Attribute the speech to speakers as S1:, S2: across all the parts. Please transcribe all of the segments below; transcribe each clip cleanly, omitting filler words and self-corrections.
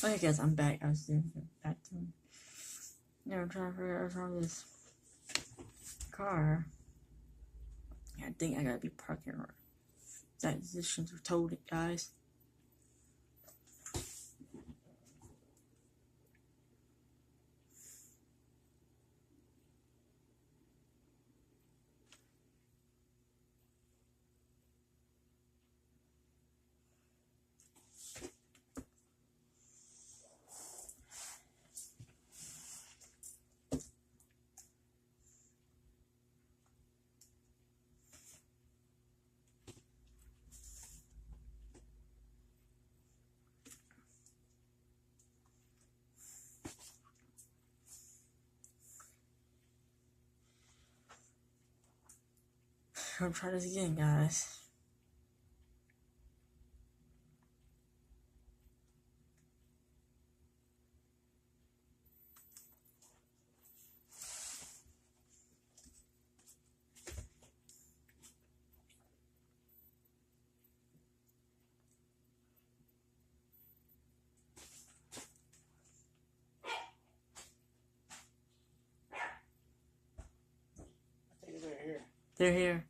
S1: I guess I'm back. I was doing back to me. Now I'm trying to figure out what's wrong with this car. I think I gotta be parking right. That positions were told it, guys. I'm gonna try this again, guys.
S2: I think they're here.
S1: They're here.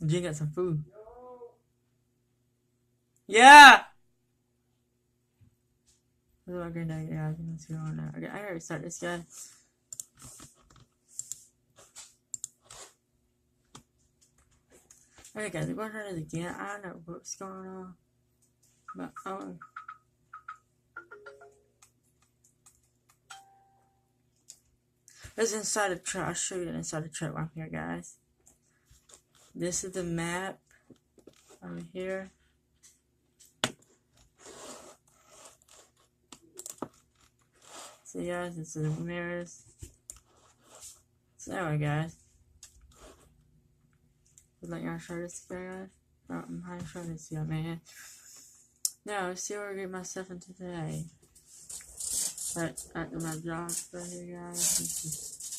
S1: You got some food. Yeah! This is my granddad, guys. What's going on now? Okay, I gotta start this guy. Okay, guys, we're gonna try this again. I don't know what's going on. But, this is inside the truck. I'll show you that inside the truck while I'm here, guys. This is the map. Over here. See, guys, this is the mirrors. So, anyway, guys. Let y'all show this guy, guys. I'm trying to show this guy, man. Now, let's see what I get myself into today. But, after my job right here, guys.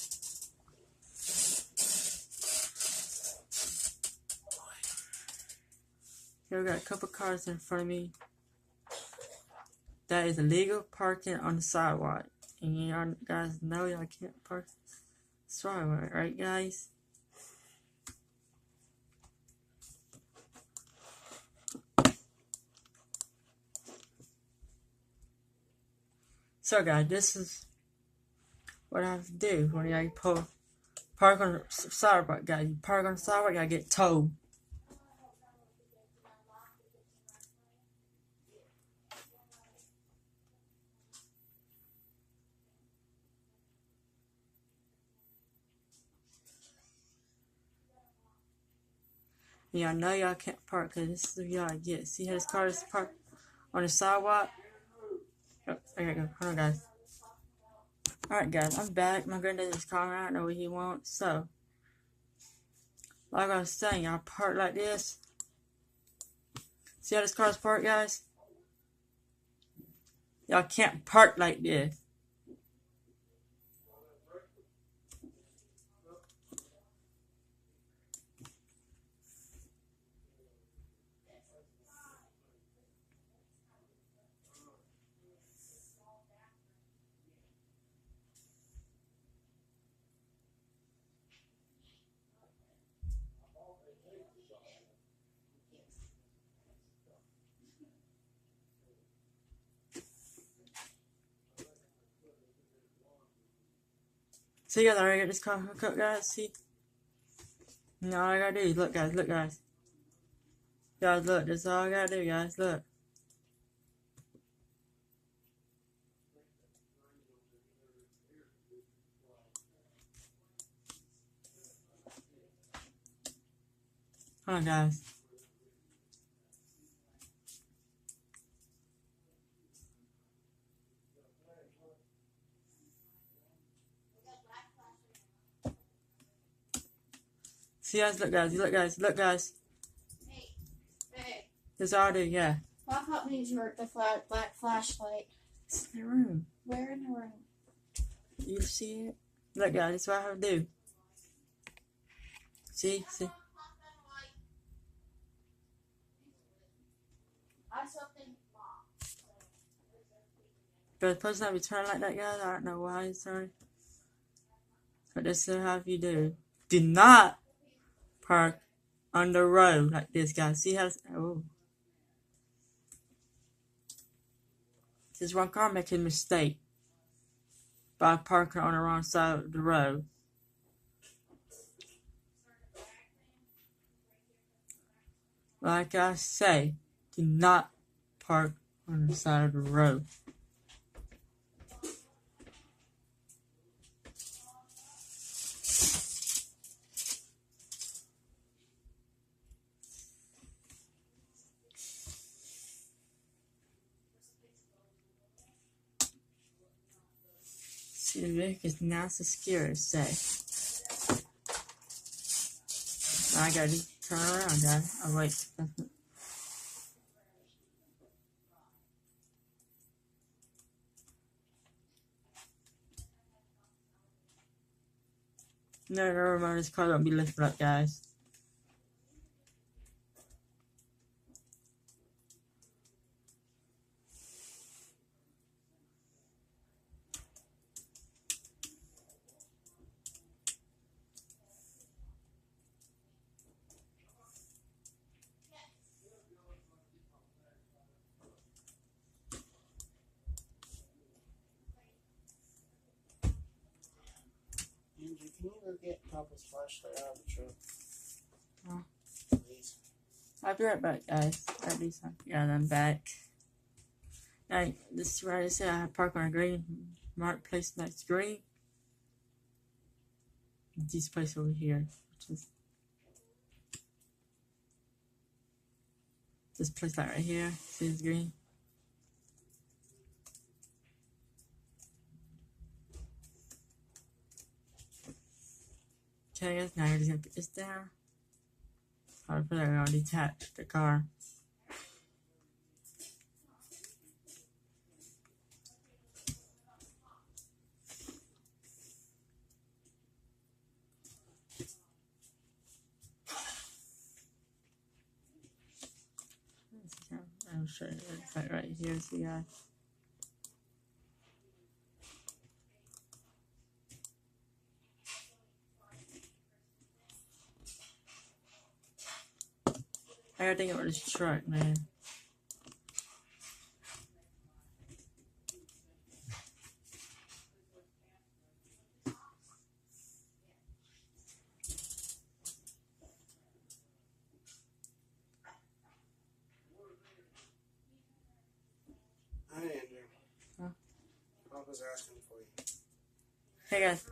S1: Here we got a couple cars in front of me. That is illegal parking on the sidewalk. And y'all guys know y'all can't park on the sidewalk, right, guys? So, guys, this is what I have to do when you park on the sidewalk, guys. You park on the sidewalk, you gotta get towed. Y'all know y'all can't park because this is what y'all get. See how this car is parked on the sidewalk? Oh, there you go. Hold on, guys. Alright, guys, I'm back. My granddad is calling. I don't know what he wants. So, like I was saying, y'all park like this. See how this car's parked, guys? Y'all can't park like this. See, guys, I already got this car hooked up, guys. See? Now all I gotta do is look, guys. Look, guys. Guys, look. That's all I gotta do, guys. Look. Hold on, guys. See, guys, look, guys. Look, guys. Look, guys.
S3: Hey.
S1: That's all I do, yeah.
S3: Pop-up needs the black flashlight.
S1: It's in the room.
S3: Where in the room?
S1: You see it? Look, guys. That's what I have to do. See? See?
S3: something locked.
S1: But it's supposed to not be turning like that, guys. I don't know why it's turning. But this is how you do. Do not park on the road like this, guys. See how it's, oh. This one car making a mistake by parking on the wrong side of the road. Like I say, do not park on the side of the road. See, the Vic is not so scary, say. Now I gotta turn around, guys. Oh, wait. No, never mind. This car don't be lifted up, guys.
S2: Andrew, can you go get Papa's flashlight out of the truck?
S1: Huh?
S2: Please.
S1: I'll be right back, guys. That'll be some. Yeah, and I'm back. Now, this is where I said I park on a green marked place next green. This place over here, which is this place like right here. See this green? Okay, guys, now you're just gonna put this down. I'll put it on detach the car. I'll show you it's like right here, see guys. I gotta think about this truck, man.
S2: Hi, Andrew.
S1: Huh?
S2: Papa's asking for you.
S1: Hey guys.